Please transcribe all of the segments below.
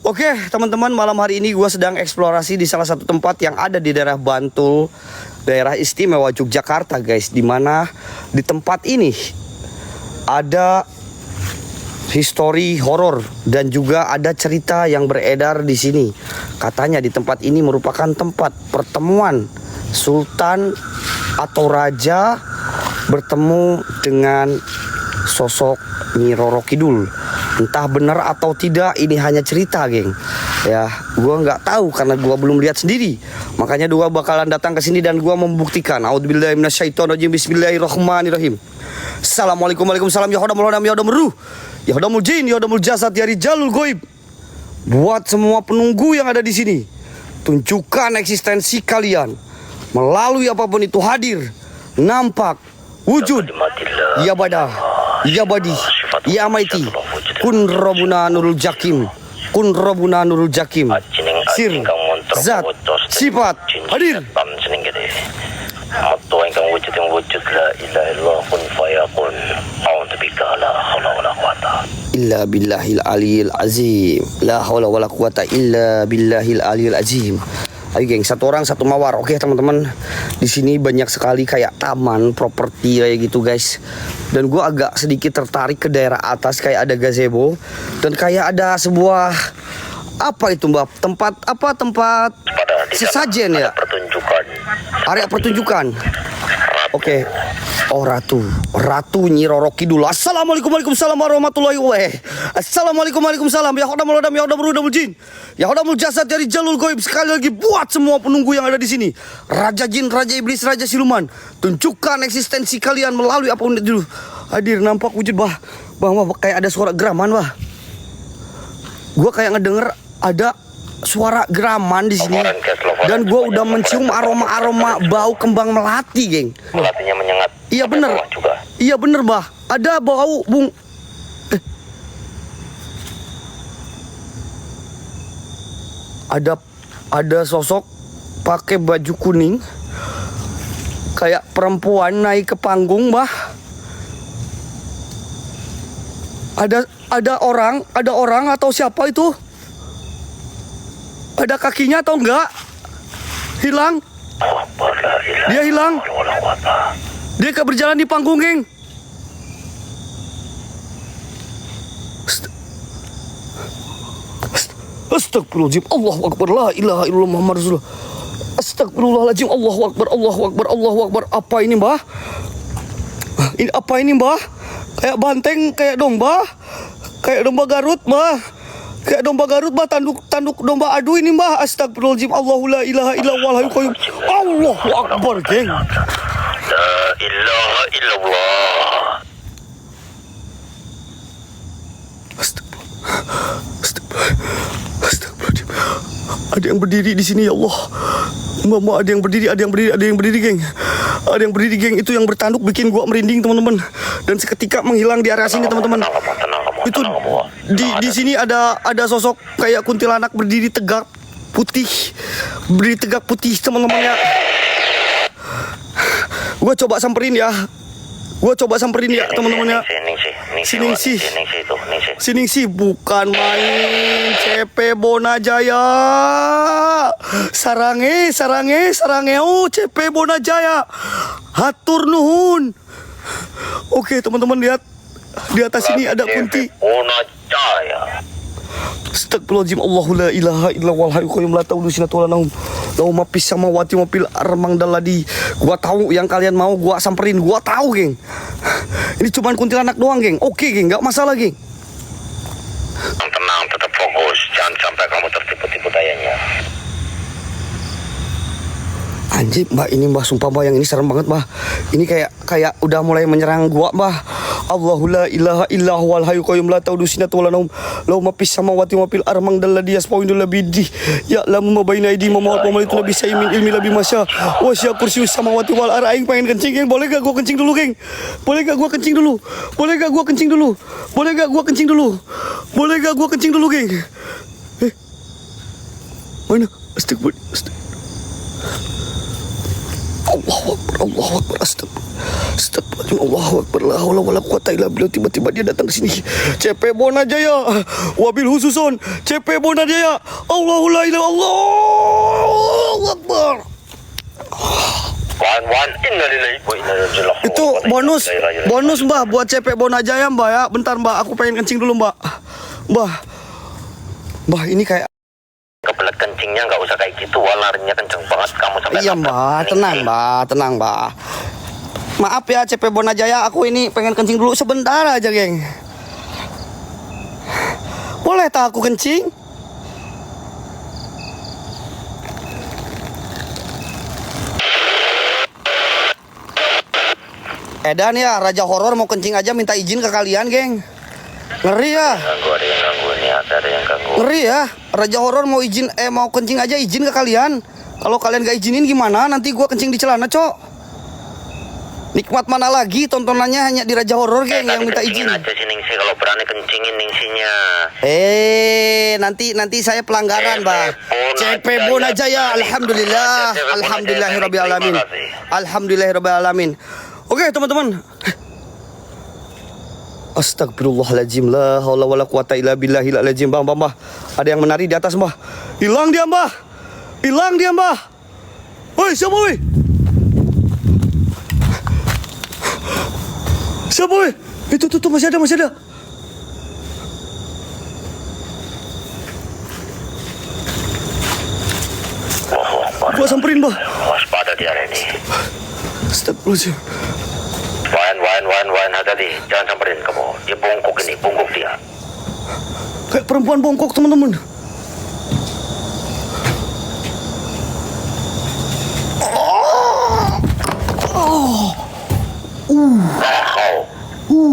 Oke teman-teman, malam hari ini gue sedang eksplorasi di salah satu tempat yang ada di daerah Bantul, daerah istimewa Yogyakarta guys. Dimana di tempat ini ada histori horor dan juga ada cerita yang beredar di sini. Katanya di tempat ini merupakan tempat pertemuan sultan atau raja bertemu dengan sosok Nyi Roro Kidul. Entah benar atau tidak, ini hanya cerita, geng. Ya, gua nggak tahu karena gua belum lihat sendiri. Makanya gua bakalan datang ke sini dan gua membuktikan. A'udzubillahi minasyaitonirrajim. Bismillahirrahmanirrahim. Assalamualaikum waalaikumsalam. Ya hodamul hodam, ya hodamul ruh, ya hodamul jin, ya hodamul jasad, ya rijalul goib. Buat semua penunggu yang ada di sini, tunjukkan eksistensi kalian melalui apapun itu, hadir, nampak, wujud, ya badah, ya badi, ya maiti. Kun Robuna Nurul Jakim, Kun Robuna Nurul Jakim, Sir, Zat, Sifat, hadir. Atau ingkang wujud yang wujud, la ilaha illallah kun fayakun. A'udzubika la haula wala quwata illa billahil aliyil azim. La haula wala quwata illa billahil aliyil azim. Ayo geng, satu orang satu mawar. Oke teman-teman, di sini banyak sekali kayak taman, properti kayak gitu guys. Dan gue agak sedikit tertarik ke daerah atas, kayak ada gazebo dan kayak ada sebuah apa itu mbak? Tempat apa? Tempat sesajen ya? Pertunjukan. Area pertunjukan. Oke. Oh Ratu Nyi Roro Kidul. Assalamualaikum waalaikumsalam warahmatullahi wabarakatuh. Assalamualaikum waalaikumsalam. Ya hodamul hodam, ya hodamul hodamul jin, ya hodamul jasad, dari jalul goib. Sekali lagi buat semua penunggu yang ada di sini, raja jin, raja iblis, raja siluman, tunjukkan eksistensi kalian melalui apa unit dulu. Hadir, nampak, wujud, bah, kayak ada suara geraman, bah. Gua kayak ngedenger ada suara geraman di sini. Dan gue udah mencium aroma bau kembang melati, geng. Melatinya menyengat. Iya bener. Iya bener, bah. Ada bau bung. Ada sosok pakai baju kuning, kayak perempuan naik ke panggung, bah. Ada orang atau siapa itu? Ada kakinya atau enggak? Hilang. Dia hilang. Dia kayak berjalan di panggung, geng. Astagfirullahaladzim. Allahu Akbar. La ilaha illallah Muhammad Rasulullah. Astagfirullahaladzim. Allahu Akbar. Allahu Akbar. Allahu Akbar. Apa ini, mbah? Ini apa ini, mbah? Kayak banteng, kayak domba. Kayak domba Garut, mbah. Kayak domba Garut, bah, tanduk domba adu ini, bah. Astagfirullahaladzim. Allahu la ilaha illallah al qayyum. Allahu Akbar, geng. La ilaha illallah. Astagfirullahaladzim. Ada yang berdiri di sini, ya Allah. Mama, ada yang berdiri, geng. Ada yang berdiri, geng. Itu yang bertanduk bikin gua merinding, teman-teman. Dan seketika menghilang di area sini, teman-teman. Itu di sini ada sosok kayak kuntilanak berdiri tegak putih, teman-teman ya. Gua coba samperin ya, teman-teman ya. Siningsih bukan main. CP Bonajaya. Sarange. Oh, CP Bonajaya. Hatur nuhun. Oke, teman-teman lihat. Di atas ini ada kunti. Astagfirullahaladzim. Allahu la ilaha illallah hayyul qayyum la ta'khudhuhu sinatun wa la naum. Lahu ma fis samawati wa fil armang daladi. Gua tahu yang kalian mau gua samperin, gua tahu, geng. Ini cuman kuntilanak doang, geng. Oke, geng, enggak masalah, geng. Tenang, tetap fokus. Jangan sampai kamu tertipu-tipu dayanya. Anjir, mbak, ini mbak, sumpah mbak, yang ini serem banget, mbak. Ini kayak udah mulai menyerang gua, mbak. Allahu la ilaha illa huwal hayyul qayyum la ta'khudhuhu sinatun wa la naum. Lahu ma fis samawati wa fil armang dalladhi yasma'u labidi. Ya'lamu ma baina aydihim wa ma khalfahum wa la bisyai'in min ilmi la bimasya. Wa sya kursiyyus samawati wal ardi. Aing pengen kencing, geng. Boleh gak gua kencing dulu, geng? Boleh gak gua kencing dulu, geng? Mana? Astagfirullah. Allahu Akbar, Allahu Akbar, astagfirullahaladzim, Allahu Akbar, la haula wala quwata illa billah. Tiba-tiba dia datang ke sini. CP Bonajaya, wabil hususon, CP Bonajaya, Allahu la ilaha, Allahu Akbar. Wan, innalillahi wa inna ilaihi raji'un. Itu bonus mbah buat CP Bonajaya mbah ya. Bentar mbah, aku pengen kencing dulu mbah. Mbah ini kayak Kebelet kencingnya nggak usah kayak gitu, larinya kenceng banget kamu sampai. iya mbah, tenang mbah. Maaf ya CP Bonajaya, aku ini pengen kencing dulu sebentar aja geng. Boleh tak aku kencing? Edan ya, Raja Horor mau kencing aja minta izin ke kalian geng. Ngeri ya. Ganggu, ada yang ganggu nih, ada yang ganggu. Ngeri ya, Raja Horor mau mau kencing aja izin ke kalian. Kalau kalian gak izinin gimana? Nanti gua kencing di celana, Cok. Nikmat mana lagi tontonannya hanya di Raja Horor geng yang minta izin. Aja si Ningsi, kalau berani kencingin Ningsinya. Nanti saya pelanggaran, Bah. CP Bonajaya, alhamdulillah, alhamdulillahirabbil alamin. Alhamdulillahirabbil alamin. Oke, teman-teman. Astagfirullahaladzim, la haula wala quwata illa billahil azim. Bang. Ada yang menari di atas, Mbah. Hilang dia, Mbah. Woi, siapa woi? Siapa woi? Itu masih ada. Gua samperin, Mbah. Waspada dia ini. Astagfirullahaladzim. Wan, hati-hati, jangan samperin kamu. Dia bungkuk dia. Kayak perempuan bongkok, teman-teman.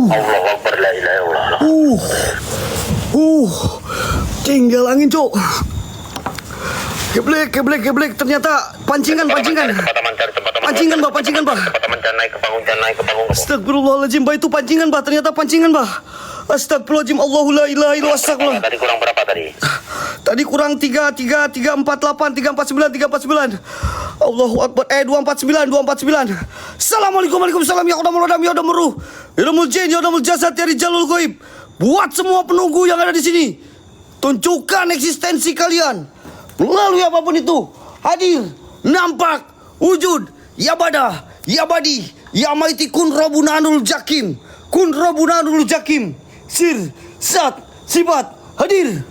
Allahu Akbar, la ilaha illallah. Tinggal angin, Cok. Geblek. Ternyata pancingan. Pancingan, Bah. Naik ke panggung. Astagfirullahaladzim, Bah. Itu pancingan, Bah. Ternyata pancingan, Bah. Astagfirullahaladzim, Allahu la ilaha illallah, astagfirullah. Tadi kurang berapa tadi? Tadi kurang 348, 349. Allahu Akbar. 249. Assalamualaikum, waalaikumsalam. Ya Qadamul Adam, ya Qadamul Ruh, ya Qadamul Jin, ya Qadamul Jasad, ya Rijalul Ghaib. Buat semua penunggu yang ada di sini, tunjukkan eksistensi kalian melalui apapun itu. Hadir, nampak, wujud, ya badah, ya badi, ya maiti kun robunanul jakim. Sir, sat, sifat, hadir.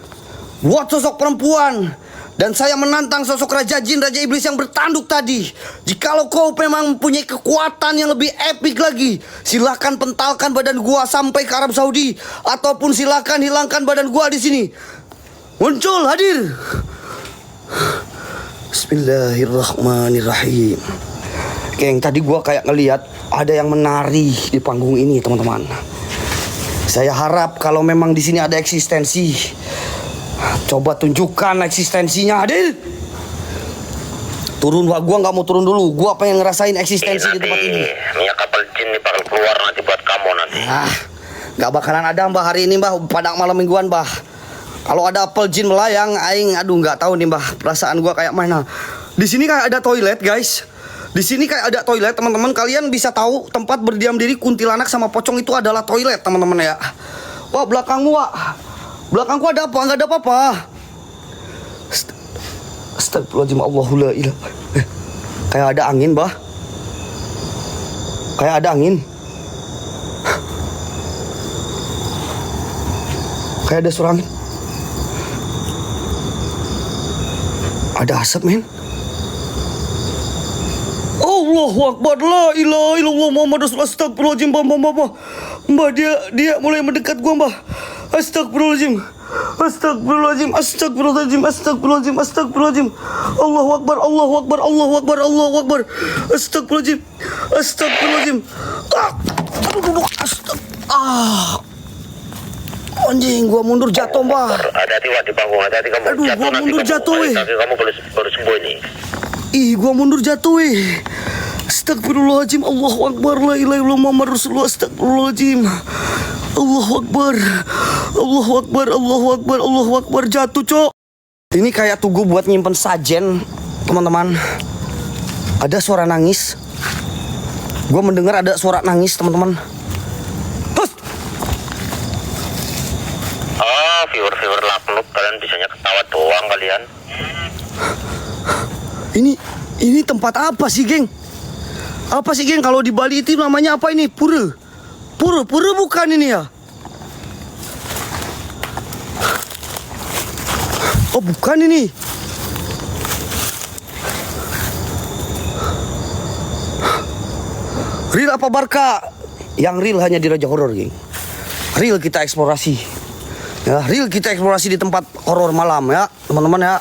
Buat sosok perempuan. Dan saya menantang sosok Raja Jin, Raja Iblis yang bertanduk tadi. Jikalau kau memang mempunyai kekuatan yang lebih epik lagi, silakan pentalkan badan gua sampai ke Arab Saudi. Ataupun silakan hilangkan badan gua di sini. Muncul, hadir. Bismillahirrahmanirrahim. Geng, tadi gua kayak ngelihat ada yang menari di panggung ini, teman-teman. Saya harap kalau memang di sini ada eksistensi, coba tunjukkan eksistensinya, hadir. Turun, Wah. Gua nggak mau turun dulu. Gua pengen ngerasain eksistensi di tempat ini. Minyak kapal jin ini bakal keluar nanti buat kamu nanti. Nggak bakalan ada, Mbah, hari ini, Mbah. Pada malam mingguan, Mbah. Kalau ada apel jin melayang, aing nggak tahu nih, Mbah. Perasaan gua kayak mana. Di sini kayak ada toilet, guys. Di sini kayak ada toilet, teman-teman. Kalian bisa tahu tempat berdiam diri kuntilanak sama pocong itu adalah toilet, teman-teman ya. Wah, belakangmu, Wah. Belakangku ada apa? Nggak ada apa-apa. Astagfirullahaladzim, Allahu la ilaha. Kayak ada angin, Bah. Kayak ada angin. Kayak ada suara angin. Ada asap, men. Allahu Akbar, la ilaha illallah Muhammad Rasulullah. Astagfirullahaladzim, Mbah, dia mulai mendekat gua, Mbah. Astagfirullahaladzim. Allahu Akbar. Astagfirullahaladzim. Anjing, gua mundur jatuh, Mbah. Hati-hati, Wah, di panggung. Hati-hati kamu. Aduh, gua mundur jatuh, weh. Kamu baru sembuh ini. Gua mundur jatuh, weh. Astagfirullahaladzim. Allahu Akbar, la ilaha illallah Muhammad Rasulullah. Astagfirullahaladzim. Allahu Akbar. Jatuh, Cok. Ini kayak tugu buat nyimpen sajen, teman-teman. Ada suara nangis. Gua mendengar ada suara nangis, teman-teman. Hus! Viewer-viewer Laknuk, kalian bisanya ketawa doang kalian. Ini tempat apa sih, geng? Apa sih, geng? Kalau di Bali itu namanya apa ini? Pura bukan ini ya? Oh, bukan ini. Real apa Barca? Yang real hanya di Raja Horor, geng. Real kita eksplorasi. Ya, real kita eksplorasi di tempat horor malam ya, teman-teman ya.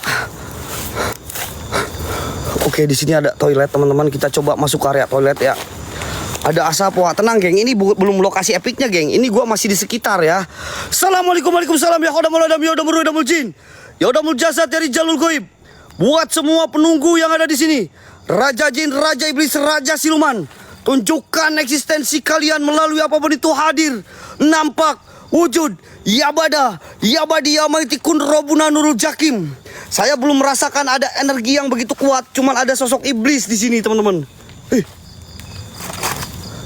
Oke, di sini ada toilet, teman-teman. Kita coba masuk ke area toilet ya. Ada asap, wah tenang geng, ini belum lokasi epicnya geng. Ini gua masih di sekitar ya. Assalamualaikum, waalaikumsalam ya hodamul adam ya hodamul hodamul jin. Ya hodamul jasad dari jalul goib. Buat semua penunggu yang ada di sini, Raja Jin, Raja Iblis, Raja Siluman, tunjukkan eksistensi kalian melalui apapun itu hadir, nampak, wujud, yabada, yabadi, yamaitikun robuna nurul jakim. Saya belum merasakan ada energi yang begitu kuat, cuman ada sosok iblis di sini, teman-teman.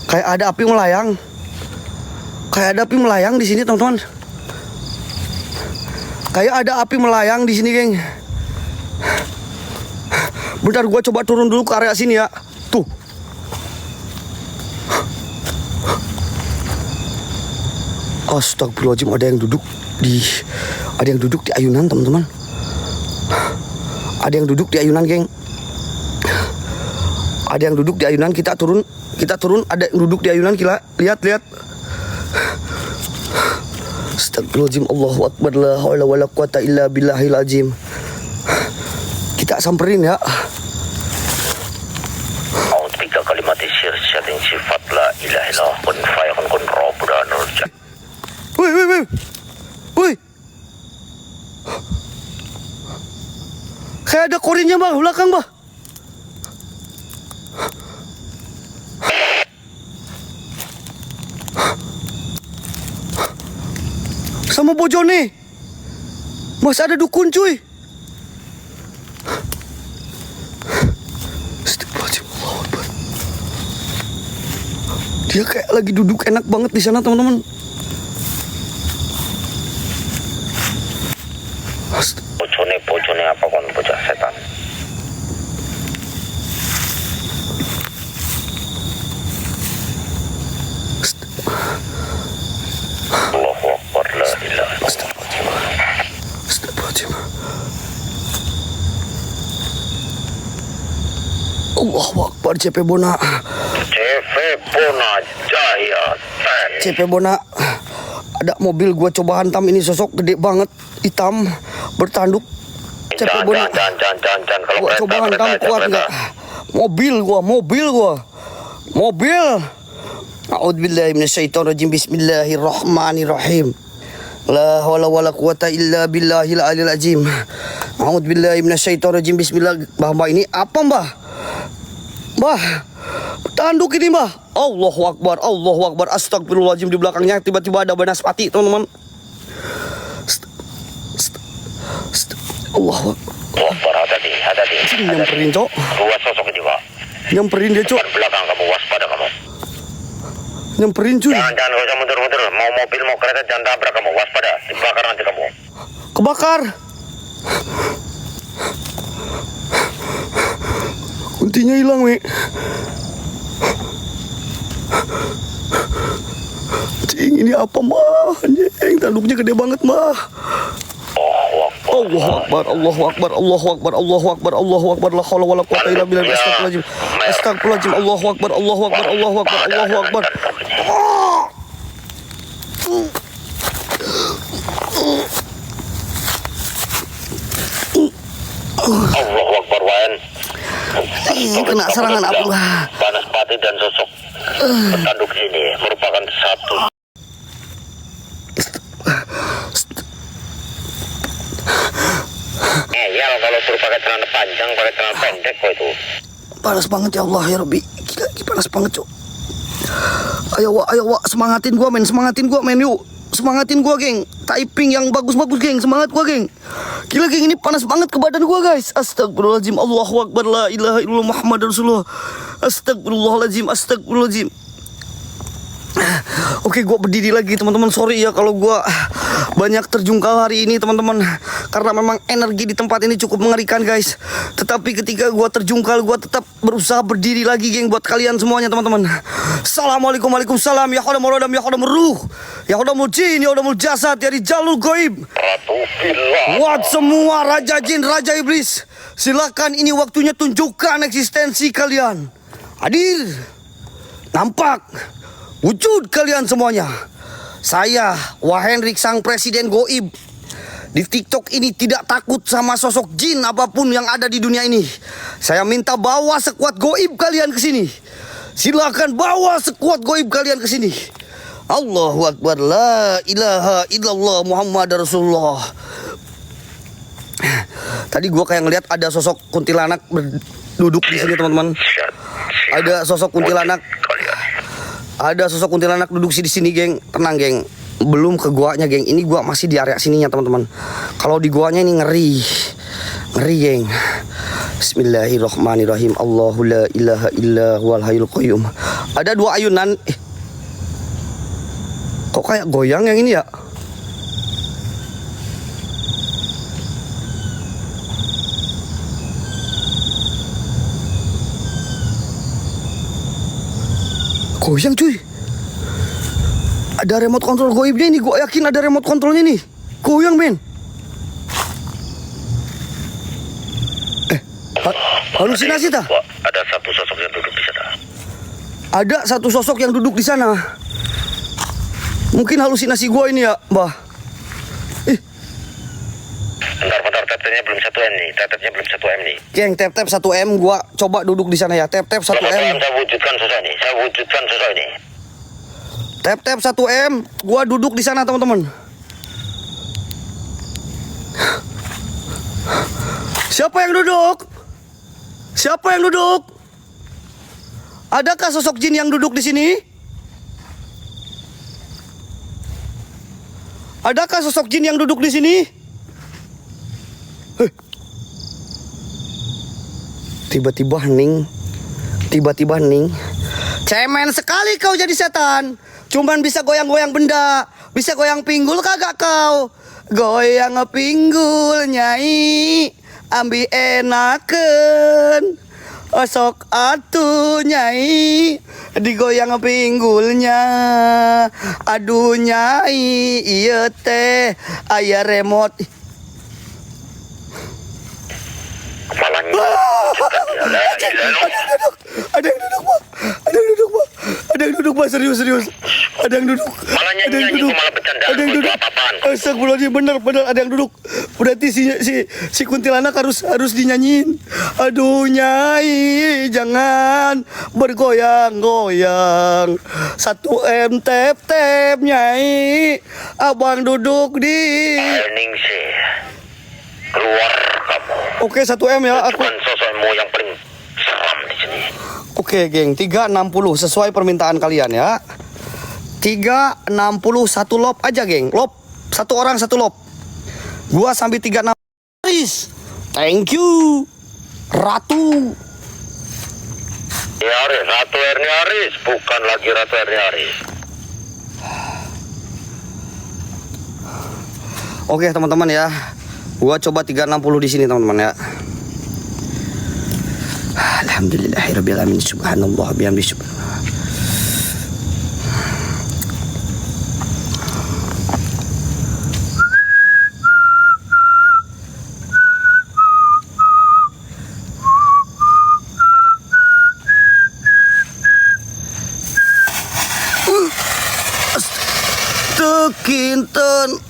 Kayak ada api melayang. Kayak ada api melayang di sini, teman-teman. Kayak ada api melayang di sini, geng. Bentar, gua coba turun dulu ke area sini ya. Tuh. Astagfirullahaladzim, ada yang duduk di ayunan, teman-teman. Ada yang duduk di ayunan, geng. Ada yang duduk di ayunan. Kita turun, ada yang duduk di ayunan. Lihat. Astagfirullahaladzim, Allahu Akbar, la haula wala quwata illa billahil azim. Kita samperin ya. Tiga kalimat syatin sifat la ilaha illallah kun fayakun kun robuna nurul jakim. Woi. Kayak ada korinnya, Bang, belakang, Bang. Sama bojone. Mas ada dukun, cuy. Astagfirullahaladzim, Allahu Akbar. Dia kayak lagi duduk enak banget di sana, teman-teman. Bojone apa kon bocah setan. Allahu Akbar, la ilaha illallah. Astagfirullahaladzim. Allahu Akbar, CP Bona. Jaya. CP Bona. Ada mobil, gua coba hantam, ini sosok gede banget, hitam, bertanduk. CP Bona. Jangan. Kalau Gua coba hantam, kuat nggak? Mobil gua. A'udzubillahi minasyaitonirrajim. Bismillahirrahmanirrahim. La haula wala quwata illa billahil aliyil azim. A'udzubillahi minasyaitonirrajim. Bismillah. Mbah, ini apa, Mbah? Mbah, tanduk ini, Mbah. Allahu Akbar. Astagfirullahaladzim. Di belakangnya tiba-tiba ada banaspati, teman-teman. Allahu Akbar. Hati-hati. Nyamperin, Cok. Dua sosok ini, Pak. Nyamperin dia, Cok. Belakang kamu, waspada kamu. Nyamperin, cuy. Jangan gak usah mundur. Mau mobil, mau kereta, jangan tabrak kamu. Waspada, dibakar nanti kamu. Kebakar. Kuntinya hilang, Mi. Cing, ini apa, Mbah? Anjing, tanduknya gede banget, Mbah. Allahu Akbar. La haula wala quwata illa billah. Astagfirullahaladzim. Allahu Akbar. Allahu Akbar, Wan. Kena serangan api, Mbah. Banaspati dan sosok petanduk ini merupakan satu. Ngeyel kalau suruh pakai celana panjang, pakai celana pendek kok itu. Panas banget ya Allah ya Rabbi. Gila, panas banget, Cok. Ayo, Wak, semangatin gua, men, yuk. Semangatin gua, geng. Typing yang bagus-bagus, geng. Semangat gua, geng. Gila, geng, ini panas banget ke badan gua, guys. Astagfirullahaladzim. Allahu Akbar, la ilaha illallah Muhammad Rasulullah. Astagfirullahaladzim, astagfirullahaladzim. Oke, gue berdiri lagi teman-teman. Sorry ya kalau gue banyak terjungkal hari ini teman-teman, karena memang energi di tempat ini cukup mengerikan guys. Tetapi ketika gue terjungkal, gue tetap berusaha berdiri lagi geng, buat kalian semuanya teman-teman. Assalamualaikum, waalaikumsalam. Ya khadamul radam, ya khadamul ruh, ya khadamul jin, ya khadamul jasad, ya rijalul goib. Buat semua raja jin, raja iblis, silakan ini waktunya tunjukkan eksistensi kalian. Hadir, nampak, wujud kalian semuanya. Saya Wahendrik sang presiden goib di TikTok ini tidak takut sama sosok jin apapun yang ada di dunia ini. Saya minta bawa sekuat goib kalian ke sini. Silakan bawa sekuat goib kalian ke sini. Allahu Akbar, la ilaha illallah Muhammad Rasulullah. Tadi gua kayak ngeliat ada sosok kuntilanak duduk di sini teman-teman. Ada sosok kuntilanak. Ada sosok kuntilanak duduk di sini, geng. Tenang, geng. Belum ke guanya, geng. Ini gua masih di area sininya, teman-teman. Kalau di guanya ini ngeri. Ngeri, geng. Bismillahirrahmanirrahim. Allahu la ilaha illa huwal hayyul qayyum. Ada dua ayunan. Kok kayak goyang yang ini ya? Goyang cuy. Ada remote control goibnya ini. Gue yakin ada remote controlnya nih. Goyang men. Halusinasi tak? Ada satu sosok yang duduk di sana. Ada satu sosok yang duduk di sana. Mungkin halusinasi gue ini ya, Mbah. Bentar, tap-tapnya belum 1M nih. Tap-tapnya belum 1M nih. Geng, tap-tap 1M. Gua coba duduk di sana ya. Tap-tap 1M. Saya wujudkan sosok ini. Saya wujudkan sosok ini. Tap-tap 1M. Gua duduk di sana, teman-teman. Siapa yang duduk? Siapa yang duduk? Adakah sosok jin yang duduk di sini? Adakah sosok jin yang duduk di sini? Tiba-tiba hening. Tiba-tiba hening. Cemen sekali kau jadi setan. Cuman bisa goyang-goyang benda. Bisa goyang pinggul kagak kau? Goyang pinggul nyai, ambi enaken. Osok atuh nyai, digoyang pinggulnya. Aduh nyai, iya teh aya remote. Ada yang duduk, Pak. Ada yang duduk, Pak. Ada yang duduk, Pak. Serius. Ada yang duduk. Ada yang duduk. Ada yang duduk. Astagfirullahaladzim, benar ada yang duduk. Berarti si kuntilanak harus dinyanyiin. Aduh nyai, jangan bergoyang-goyang. 1M tep nyai. Abang duduk di. Hening sih. Keluar kamu. Oke, 1M ya. Aku bukan sosokmu yang paling seram di sini. Oke, geng, 360 sesuai permintaan kalian ya. 360 satu lob aja, geng. Lob satu orang satu lob. Gua sampai 36. Aris. Thank you. Ratu. Ya Aris, Ratu Erni Aris, bukan lagi Ratu Erni Aris. Oke, teman-teman ya. Gua coba 360 di sini, teman-teman ya. Alhamdulillahirabbil alamin. Subhanallah bihamdi subhanallah. Tekinten.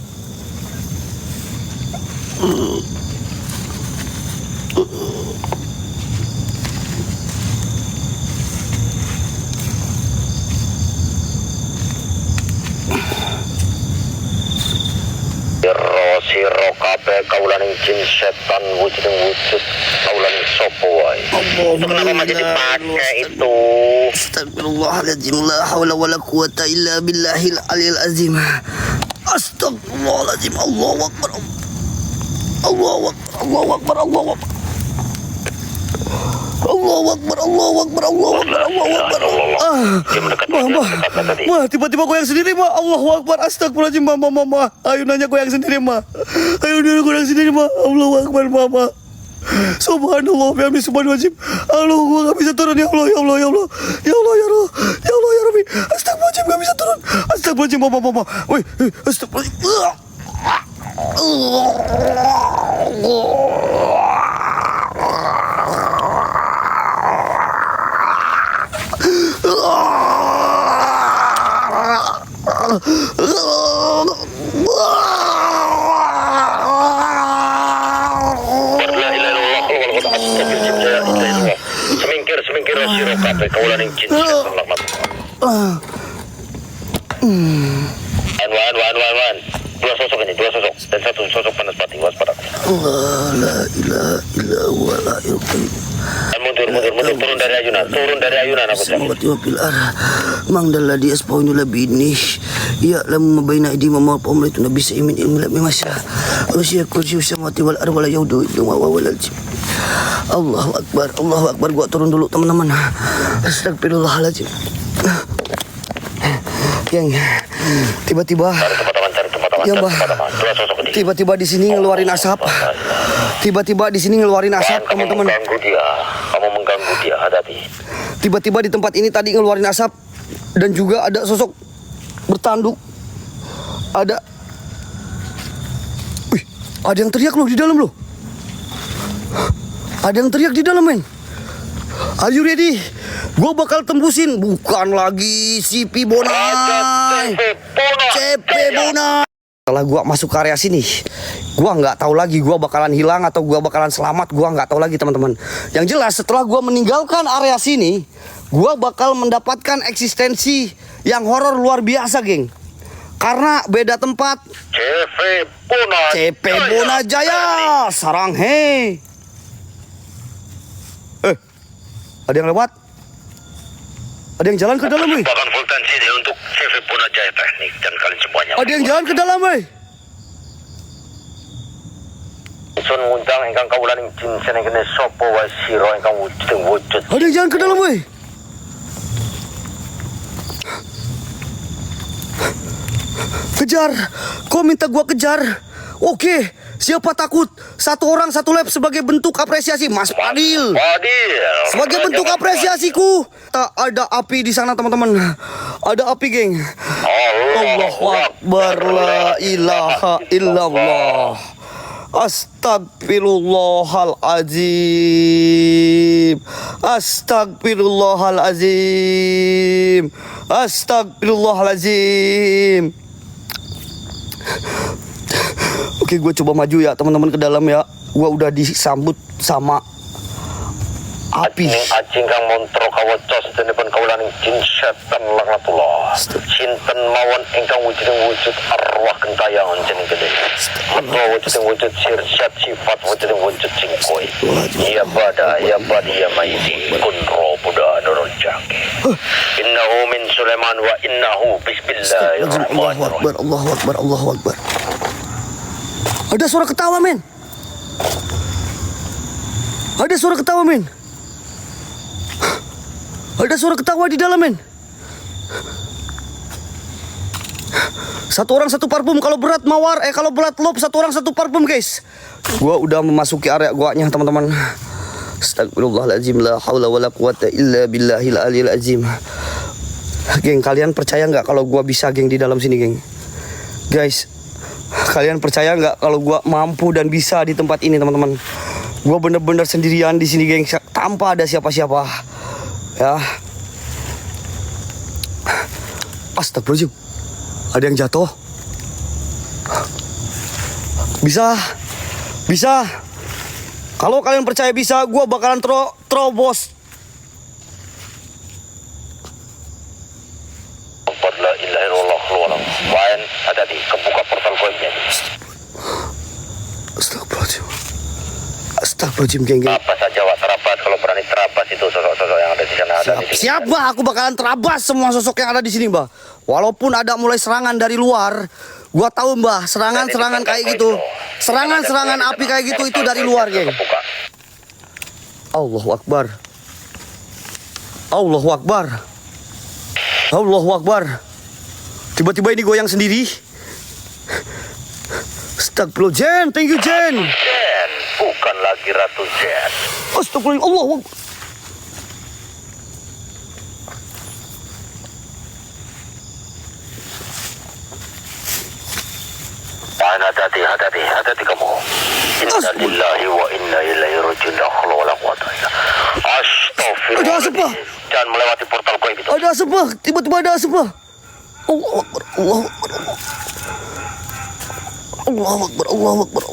Siro kabeh kaulaning jin setan wujud kaulaning sopo wae. Kenapa masih dipakai itu? Astagfirullahaladzim, la haula wala quwata illa billahil aliyil azim. Astagfirullahaladzim, Allahu akbar. Allahu akbar, Allahu akbar, Allahu akbar. Allahu Akbar, Allahu Akbar, Allahu Akbar, Allahu Akbar. Dia mendekat tadi. Ma, tiba-tiba goyang sendiri, Ma. Allahu Akbar, astagfirullahaladzim, Ma. Ayo nanya goyang sendiri, Ma. Ayo nanya goyang sendiri, Ma. Allahu Akbar, Ma. Subhanallah, bihamdi, subhanallah. Allah, gua gak bisa turun, ya Allah, ya Allah, ya Allah. Ya Allah, ya Allah, ya Allah, ya Rabbi. Astagfirullahaladzim, gak bisa turun. Astagfirullahaladzim, Ma. Woi, astagfirullahaladzim. Semingkir siro kabeh kaulan ing jin setan laknat. Wan. Dua sosok dan satu sosok panas pati waspada. Allah, la ilaha illallah, la Mundur turun dari ayunan aku cak. Semoga fil arah mang dalladhi aspaunu labini ya lam baina aidi ma maqam itu nabi saimin ilmu la masya usya kursi samawati wal ardi wala yaudu wa wal jib. Allahu akbar, gua turun dulu teman-teman. Astagfirullahaladzim. Yang tiba-tiba ya Mbah, tiba-tiba di sini ngeluarin asap. Teman-teman. Kamu mengganggu dia, hadapi. Tiba-tiba di tempat ini tadi ngeluarin asap dan juga ada sosok bertanduk. Ada yang teriak loh di dalam loh. Ada yang teriak di dalam, men. Are you ready? Gue bakal tembusin. Bukan lagi CP Bonai. CP Bonai. Setelah gue masuk ke area sini, gue nggak tahu lagi gue bakalan hilang atau gue bakalan selamat. Gue nggak tahu lagi, teman-teman. Yang jelas setelah gue meninggalkan area sini, gue bakal mendapatkan eksistensi yang horor luar biasa, geng. Karena beda tempat. CP Bonajaya. Sarang he. Ada yang lewat? Ada yang jalan ke dalam, weh. Bahkan voltansi ini untuk CV Bonajaya Teknik dan kalian semuanya. Ada yang jalan ke dalam, weh. Sun ngundang ingkang kawulan ing jin seneng kene sapa wae sira ingkang wujud. Ada yang jalan ke dalam, weh. Kejar. Kau minta gua kejar. Oke, siapa takut? Satu orang satu lap sebagai bentuk apresiasi, Mas Fadil. Sebagai bentuk apresiasiku. Ada api di sana, teman-teman. Ada api, geng. Allahu Akbar, la ilaha illallah. Astagfirullahalazim. Astagfirullahalazim. Astagfirullahalazim. Oke, gue coba maju ya, teman-teman, ke dalam ya. Gue udah disambut sama api. Ajing kang montro kawocos denipun kawulan ing jin setan laknatullah. Sinten mawon ingkang wujud arwah gentayangan jeneng gede. Atau wujud sirsyat sifat wujud singkoi. Ya bada ya maiti kunro buddha nurujaki. Innahu min Sulaiman wa innahu bismillahirrahmanirrahim. Allahu Akbar. Ada suara ketawa, men. Ada suara ketawa di dalam, men. Satu orang satu parfum. Kalau berat mawar, kalau berat lop, satu orang satu parfum, guys. Gua udah memasuki area guanya, teman-teman. Astagfirullahaladzim, la haula wala quwata illa billahil aliyil azim. Geng, kalian percaya nggak kalau gua bisa, geng, di dalam sini, geng? Guys, kalian percaya nggak kalau gua mampu dan bisa di tempat ini, teman-teman? Gua bener-bener sendirian di sini, geng, tanpa ada siapa-siapa. Ya. Astagfirullahaladzim. Ada yang jatuh. Bisa. Kalau kalian percaya bisa, gua bakalan terobos. La ilaha illallah keluar. Wain ada di kebuka portal goibnya. Astagfirullahaladzim, geng. Apa saja wak terabat, kalau berani terabas itu sosok-sosok yang ada di sana. Siap, Bah. Aku bakalan terabas semua sosok yang ada di sini, Bah. Walaupun ada mulai serangan dari luar, gua tahu, Mbah, serangan kayak gitu. Serangan api kayak gitu itu dari luar, geng. Allahu Akbar. Allahu Akbar. Allahu Akbar. Tiba-tiba ini goyang sendiri. Astagfirullah, Jen. Thank you, Jen. Jen, bukan lagi Ratu Jen. Astagfirullah, Allahu Akbar. Hati-hati kamu. Inna lillahi wa inna ilaihi rajiun. La haula wala quwata illa billah. Astagfirullah. Ada asap, Pak. Jangan melewati portal gaib itu. Ada asap, Pak. Tiba-tiba ada asap, Pak. Allahu Akbar. Allahu Akbar. Allahu Akbar. Allahu Akbar.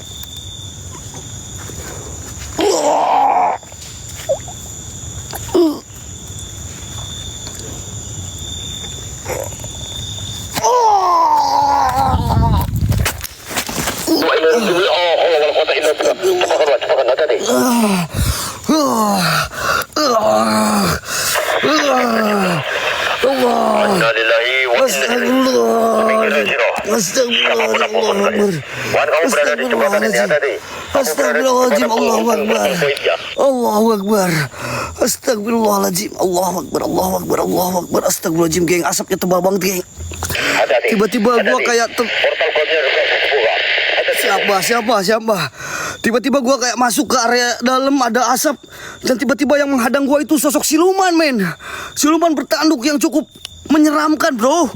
Astagfirullahaladzim, Allahu Akbar. Allahu Akbar. Astagfirullahaladzim, Allahu Akbar, Allahu Akbar, Allahu Akbar. Astagfirullahaladzim, geng. Asapnya tebal banget, geng. Tiba-tiba gua kayak siapa? Tiba-tiba gua kayak masuk ke area dalam, ada asap, dan tiba-tiba yang menghadang gua itu sosok siluman, men. Siluman bertanduk yang cukup menyeramkan, bro.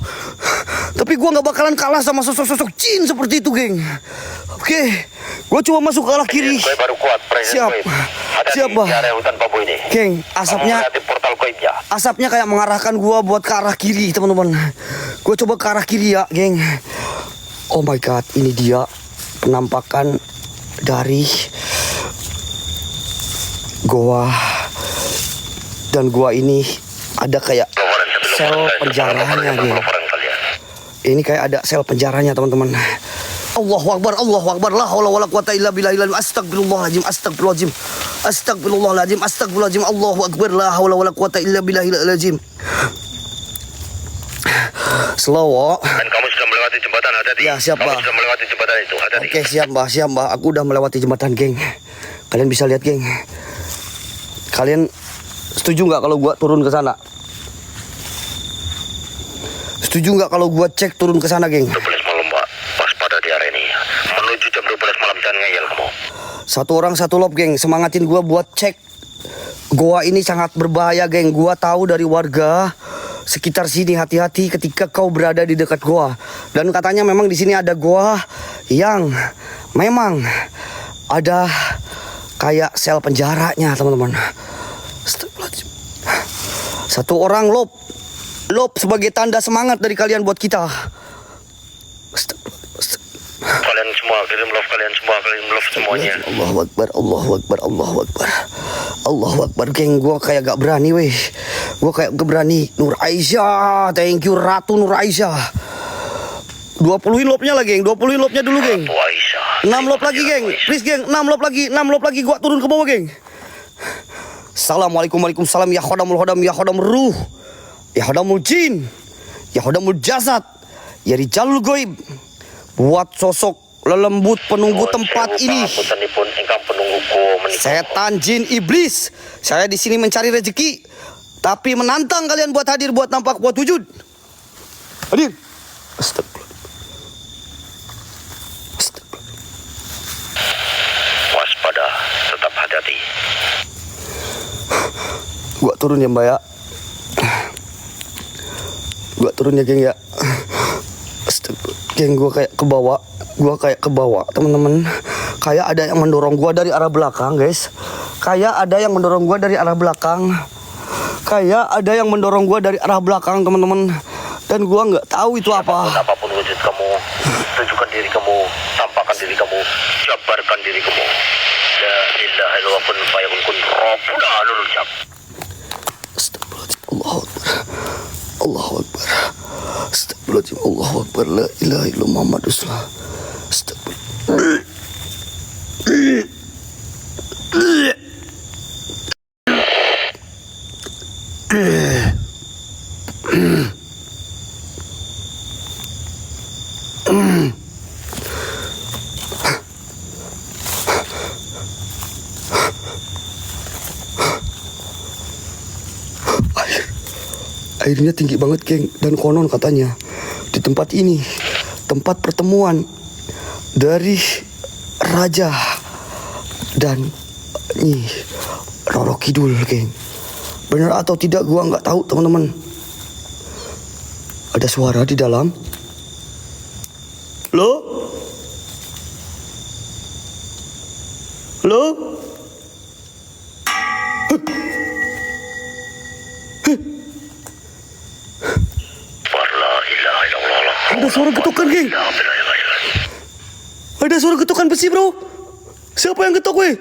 Tapi gua nggak bakalan kalah sama sosok-sosok jin seperti itu, geng. Oke, gua coba masuk ke arah kiri. Siap. Siapa? Geng, asapnya kayak mengarahkan gua buat ke arah kiri, teman-teman. Gua coba ke arah kiri ya, geng. Oh my god, ini dia penampakan dari goa. Dan goa ini ada kayak sel penjaranya, geng. Ini kayak ada sel penjaranya, teman-teman. Allahu Akbar, Allahu Akbar, la haula wala quwata illa billah. Astagfirullahaladzim, astagfirullahaladzim, astagfirullahaladzim, astagfirullahaladzim. Allahu Akbar, la haula wala quwata illa billahil. Slow. Dan kamu sudah melewati jembatan, hati-hati. Ya, siap, kamu Pak. sudah melewati jembatan itu, hati-hati. Oke, siap, Mbak. Aku udah melewati jembatan, geng. Kalian bisa lihat, geng. Kalian setuju nggak kalau gua turun ke sana? Setuju nggak kalau gua cek turun ke sana, geng? 12 malam, Pak. Waspada di area ini. Menuju jam 12 malam, jangan ngeyel kamu. Satu orang satu lob, geng. Semangatin gua buat cek. Goa ini sangat berbahaya, geng. Gua tahu dari warga sekitar sini, hati-hati ketika kau berada di dekat goa. Dan katanya memang di sini ada goa yang memang ada kayak sel penjaranya, teman-teman. Satu orang lob sebagai tanda semangat dari kalian buat kita. Kalian semua, kirim love semuanya. Allahu Akbar, Allahu Akbar, Allahu Akbar. Allahu Akbar, geng. Gua kayak gak berani, weh. Gua kayak gak berani. Nur Aisyah, thank you Ratu Nur Aisyah. 20-in lobnya lagi, geng. 20-in lobnya dulu, geng. 6 lob lagi, geng. Please, geng. 6 lob lagi. Gua turun ke bawah, geng. Assalamualaikum, waalaikumsalam. Ya khodamul hodam, ya khodamul ruh, ya khodamul jin, ya khodamul jasad, ya rijalul goib. Buat sosok lelembut penunggu tempat ini, setan jin iblis, saya di sini mencari rezeki, tapi menantang kalian buat hadir, buat nampak, buat wujud. Hadir. Astagfirullah. Waspada, tetap hati-hati. Gua turun ya, Mbak ya. Gua turun ya, geng ya. Geng, gua kayak ke bawah, teman-teman. Kayak ada yang mendorong gua dari arah belakang, guys. Kayak ada yang mendorong gua dari arah belakang, teman-teman. Dan gua nggak tahu itu apa. Apapun wujud kamu, tunjukkan diri kamu, tampakkan diri kamu, jabarkan diri kamu. La ilaha illallah kun fayakun kun rabbuna nurul jab. Astagfirullahaladzim, Allahu Akbar, Allahu Akbar. Astagfirullahaladzim, Allahu Akbar, la ilaha illallah Muhammad Rasulullah. Astagfirullah. Airnya tinggi banget, geng. Dan konon katanya di tempat ini tempat pertemuan dari Raja dan Nyi Roro Kidul, geng. Benar atau tidak gua nggak tahu, teman-teman. Ada suara di dalam. Halo? Halo? Ada suara ketukan, geng. Ada suara ketukan besi, bro. Siapa yang ketuk, weh?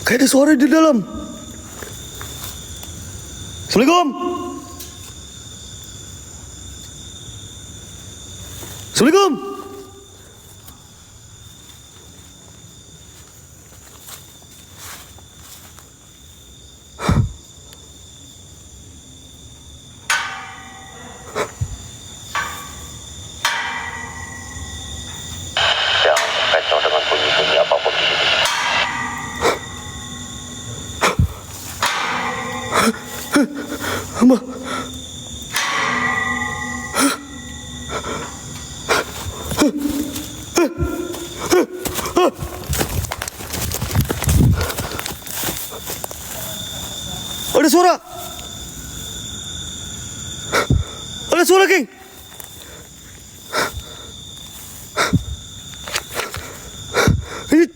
Kayak ada suara di dalam. Assalamualaikum. Assalamualaikum. Jangan kacau dengan bunyi-bunyi apapun di sini. Hamba. Ada suara. Ada suara, geng.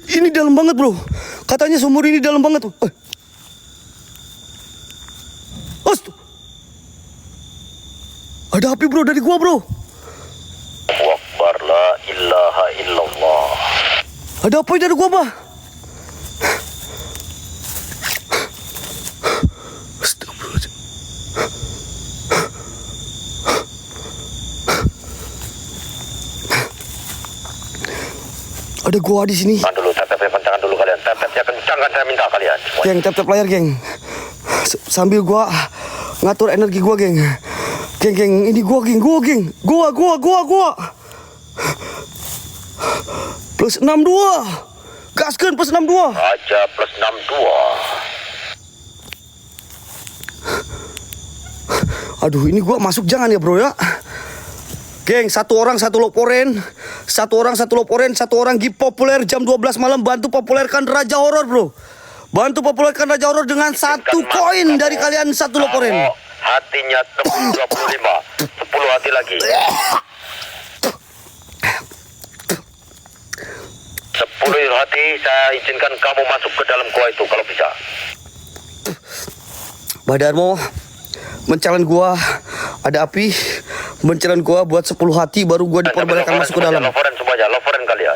Ini dalam banget, bro. Katanya sumur ini dalam banget tuh. Ada api, bro, dari gua, bro. Akbar la ilaha illallah. Ada api dari gua, bah. Astagfirullahaladzim. Ada gua di sini. Tahan dulu, tap-tapnya kencangkan dulu kalian. Tap-tapnya kencangkan, saya minta kalian. Geng, tap-tap layar, geng. Sambil gua ngatur energi gua, geng. Geng, ini gua, geng. Gua. Plus 62. Gaskan plus 62. Raja plus 62. Aduh, ini gua masuk jangan ya, bro, ya. Geng, satu orang satu loporen. Satu orang gift populer jam 12 malam. Bantu populerkan Raja Horor, bro. Bantu populerkan Raja Horor dengan satu koin dari kalian, satu loporen. Hatinya tembus 25. 10 hati lagi. 10 hati, saya izinkan kamu masuk ke dalam gua itu kalau bisa. Badarmo, mencalan gua ada api. Mencalan gua buat 10 hati baru gua diperbolehkan masuk ke dalam. Laporan semuanya, laporan kalian.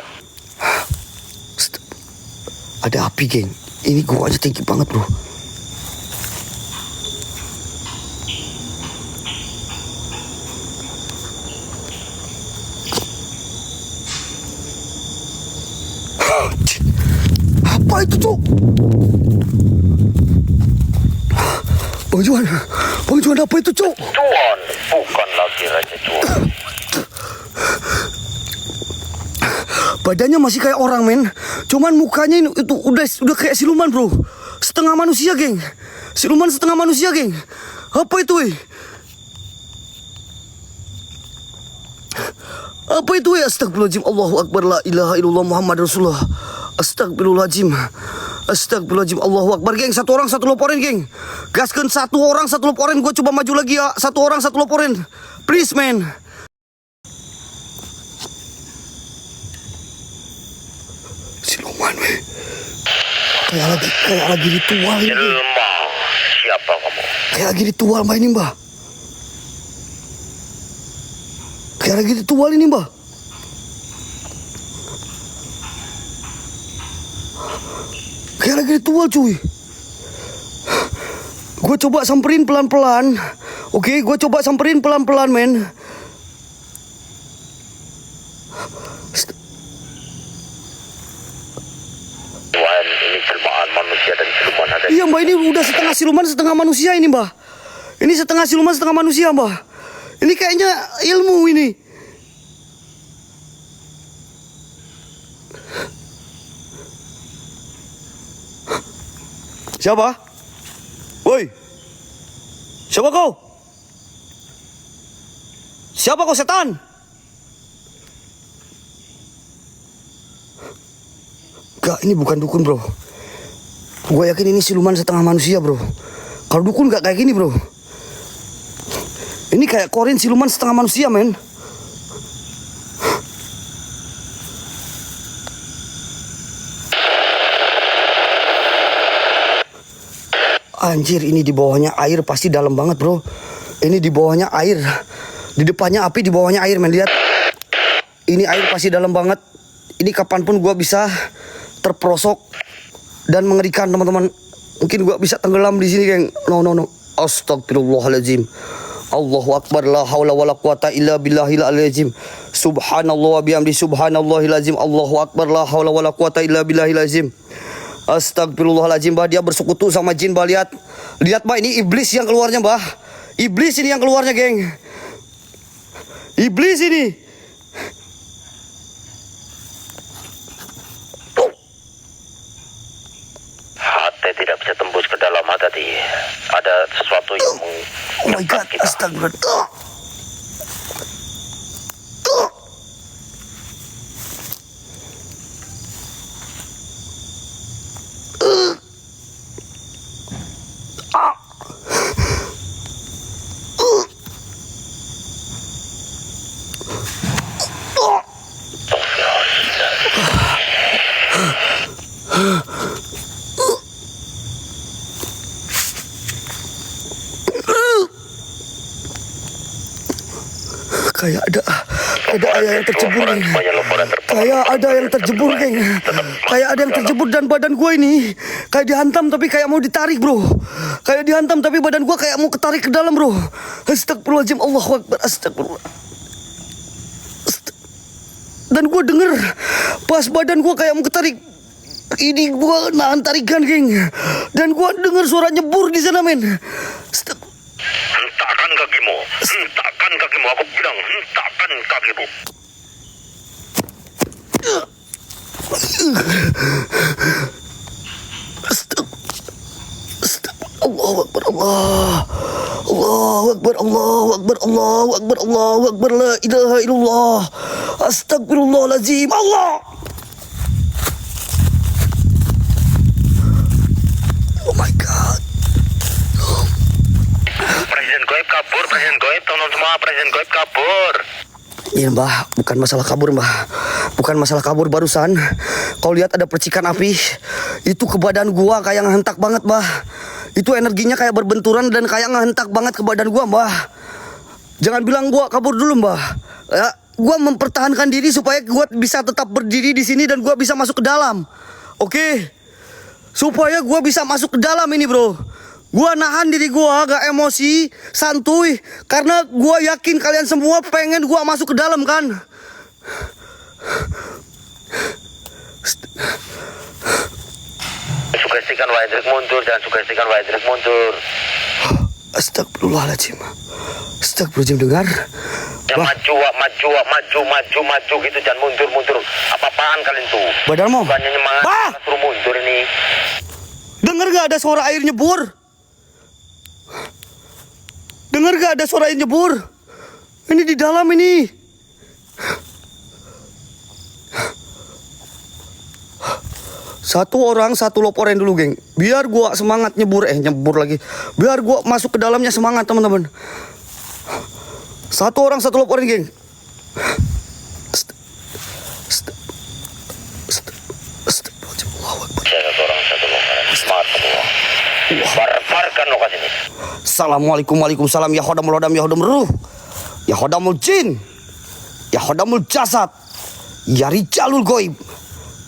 Ada api, geng. Ini gua aja tinggi banget, bro. Apa itu, Cuk? Bang Juan, apa itu, Cuk? Cuan, bukan lagi Raja Cuan. Badannya masih kayak orang, men. Cuman mukanya itu udah kayak siluman, bro. Setengah manusia, geng. Siluman setengah manusia, geng. Apa itu, weh? Apa itu, weh? Astagfirullahaladzim. Allahu Akbar. La ilaha illallah Muhammad Rasulullah. Astagfirullahaladzim. Allahu Akbar, geng. Satu orang satu loporen, geng. Gaskan satu orang satu loporen. Gue coba maju lagi ya. Satu orang satu loporen. Please, man. Siluman, weh. Kayak lagi ritual ini. Jelma, siapa kamu? Kayak lagi ritual, Mbak, ini, Mbak. Kayak lagi ritual ini, Mbak. Kayak lagi ritual, cuy. Gue coba samperin pelan-pelan. Oke, gue coba samperin pelan-pelan, men. Tuhan, ini jelmaan manusia dan siluman ada. Iya, Mbak, ini udah setengah siluman setengah manusia ini, Mbak. Ini setengah siluman setengah manusia, Mbak. Ini kayaknya ilmu ini. Siapa? Woi. Siapa kau? Siapa kau setan? Gak, ini bukan dukun bro. Gue yakin ini siluman setengah manusia bro. Kalau dukun gak kayak gini bro. Ini kayak korin siluman setengah manusia men. Anjir, ini di bawahnya air pasti dalam banget bro. Ini di bawahnya air. Di depannya api, di bawahnya air men, lihat. Ini air pasti dalam banget. Ini kapanpun gua bisa terperosok dan mengerikan teman-teman. Mungkin gua bisa tenggelam di sini geng. No. Astagfirullahaladzim. Allahu Akbar, la haula wala quwata illa billahil azim. Subhanallah wa bihamdi subhanallahil azim. Allahu Akbar, la haula wala quwata illa billahil azim. Astagfirullahaladzim, bah, dia bersekutu sama jin, bah, lihat. Lihat, bah, ini iblis yang keluarnya, bah. Iblis ini yang keluarnya, geng. Iblis ini. Hati tidak bisa tembus ke dalam hati. Ada sesuatu yang Oh my God, kita. astagfirullah. Kayak ada ayah yang tercebur, geng. Kayak ada yang terjebur, geng. Kayak ada yang terjebur dan badan gue ini kayak dihantam tapi kayak mau ditarik, bro. Kayak dihantam tapi badan gue kayak mau ketarik ke dalam, bro. Astagfirullahaladzim, Allahu Akbar, astagfirullah. Dan gue denger pas badan gue kayak mau ketarik. Ini gue nahan tarikan, geng. Dan gue denger suara nyebur di sana, men. Hentakkan kakimu. Hentakkan kakimu. Aku bilang hentakkan kakimu. Allahu Akbar, Allahu Akbar, Allahu Akbar, Allahu Akbar, Allahu Akbar, la ilaha illallah. Astagfirullahaladzim, Allah. Oh my God. Presiden Goib kabur, Presiden Goib, teman-teman semua, Presiden Goib kabur. Iya mbah, bukan masalah kabur mbah. Bukan masalah kabur barusan. Kau lihat ada percikan api. Itu ke badan gua kayak ngehentak banget mbah. Itu energinya kayak berbenturan dan kayak ngehentak banget ke badan gua mbah. Jangan bilang gua kabur dulu mbah. Ya, gua mempertahankan diri supaya gua bisa tetap berdiri di sini dan gua bisa masuk ke dalam. Oke? Supaya gua bisa masuk ke dalam ini bro. Gua nahan diri gua, gak emosi, santuy. Karena gua yakin kalian semua pengen gua masuk ke dalam kan. Sugestikan Wahendrik mundur, jangan sugestikan Wahendrik mundur. Astagfirullahaladzim. Astagfirullahaladzim, dengar. Ya maju gitu, jangan mundur. Apa-apaan kalian tuh? Badanmu. Bukannya nyemangat, Bah! suruh mundur ini. Dengar gak ada suara air nyebur? Dengar gak ada suara air nyebur? Ini di dalam ini. Satu orang satu loporen dulu geng. Biar gua semangat nyebur lagi. Biar gua masuk ke dalamnya semangat teman-teman. Satu orang satu loporen geng. Satu orang satu lokaran. Semangat semua. Barbarkan lokasi ini. Assalamualaikum, waalaikumsalam. Ya hodamul hodam, ya hodamul ruh, ya hodamul jin, ya hodamul jasad, ya rijalul goib.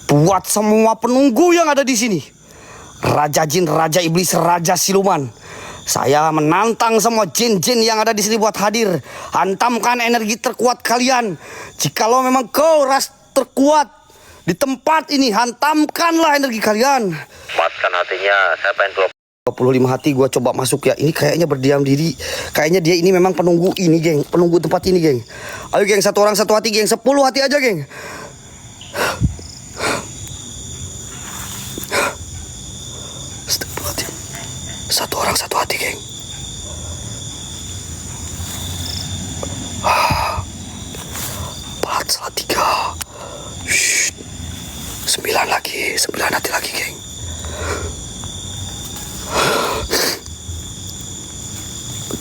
Buat semua penunggu yang ada di sini, raja jin, raja iblis, raja siluman, saya menantang semua jin-jin yang ada di sini buat hadir. Hantamkan energi terkuat kalian. Jikalau memang kau ras terkuat di tempat ini, hantamkanlah energi kalian. Matkan hatinya. Saya pengen 25 hati gua coba masuk ya. Ini kayaknya berdiam diri. Kayaknya dia ini memang penunggu ini, geng. Penunggu tempat ini, geng. Ayo, geng, satu orang satu hati, geng. 10 hati aja, geng. Astagfirullahaladzim. 8 salah 3. Shh. 9 lagi, 9 hati lagi, geng.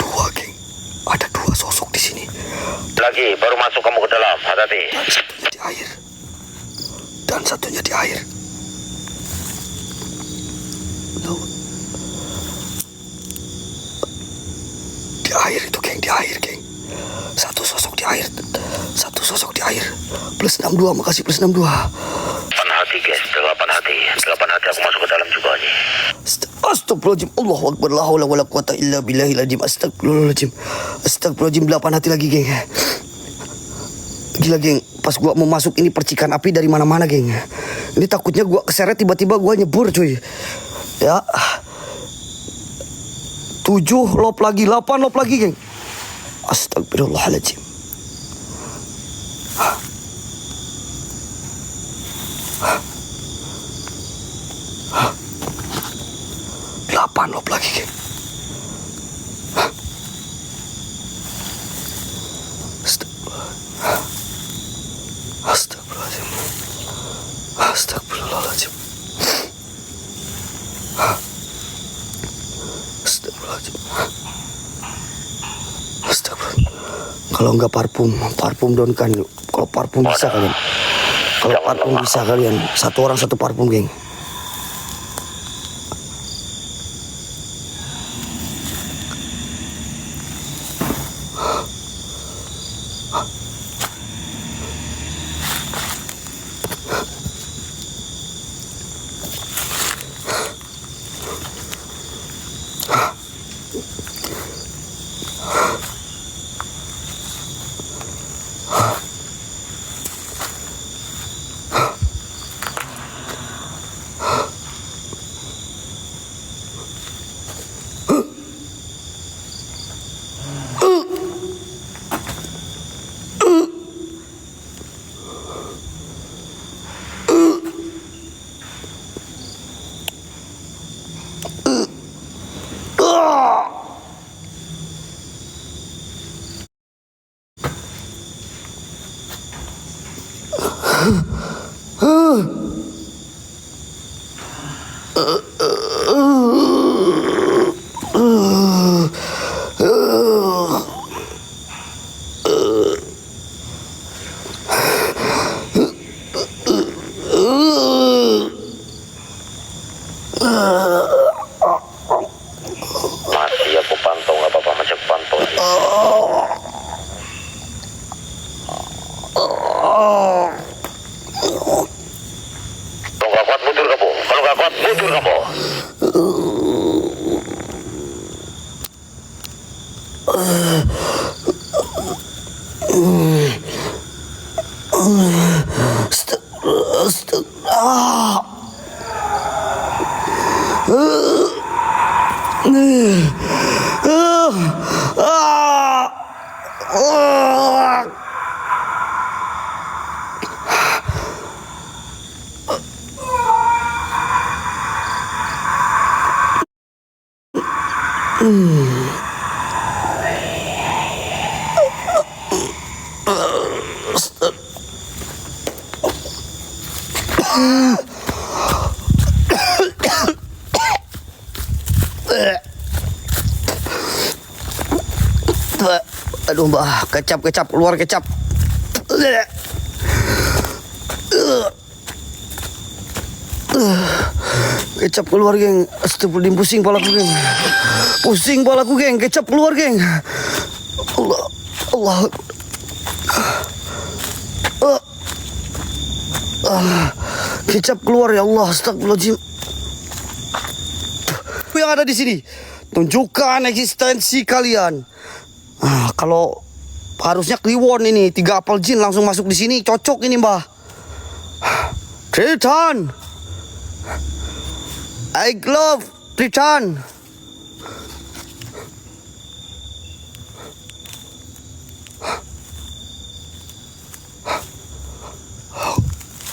Dua, geng. Ada 2 sosok di sini. Lagi, baru masuk kamu ke dalam. Hati-hati. Dan satunya di air. Dan satunya di air. Loh. Di air itu, geng. Di air, geng. Satu sosok di air. Satu sosok di air. Plus 62, makasih plus 62. 8 hati, guys. 8 hati. 8 hati aku masuk ke dalam juga nih. Astagfirullahaladzim. Allahu Akbar. La haula wala quwata illa billahil azim. Astagfirullahaladzim. Astagfirullahaladzim. 8 hati lagi, geng. Gila, geng. Pas gua mau masuk ini percikan api dari mana-mana, geng. Ini takutnya gua keseret tiba-tiba gua nyebur, cuy. Ya. 7 lop lagi, 8 lop lagi, geng. Astagfirullahaladzim. 8 lop lagi, geng. Astagfirullahaladzim. Astagfirullahaladzim. Astagfirullahaladzim. Astagfirullah. Kalau enggak parfum don kan. Kalau parfum bisa kalian. Kalau parfum bisa kalian. Satu orang satu parfum, geng. Masih aku pantau, nggak apa-apa, masih aku pantau. Kalau nggak kuat mundur kamu, kalau nggak kuat mundur kamu. Aduh, mbak, kecap keluar kecap. Kecap keluar, geng. Astagfirullahaladzim, pusing palaku, geng. Pusing palaku, geng. Kecap keluar, geng. Allah. Kecap keluar, ya Allah. Astagfirullahaladzim. Yang ada di sini, tunjukkan eksistensi kalian. Kalau harusnya Kliwon ini 3 apel jin langsung masuk di sini, cocok ini, mbah. Triton, I love Triton.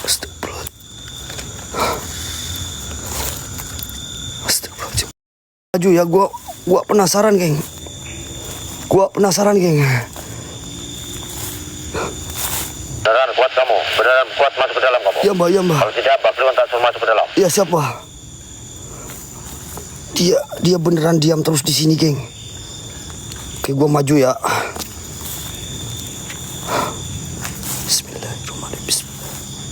Astagfirullahaladzim. Maju ya, gua penasaran, geng. Gua penasaran, geng. Kan kamu. Beneran kuat masuk ke dalam kamu. Ya mbah, ya mbah. Kalau tidak, Mbak Kliwon tak suruh masuk ke dalam. Ya siapa? Dia beneran diam terus di sini, geng. Oke, gua maju ya. Bismillahirrahmanirrahim.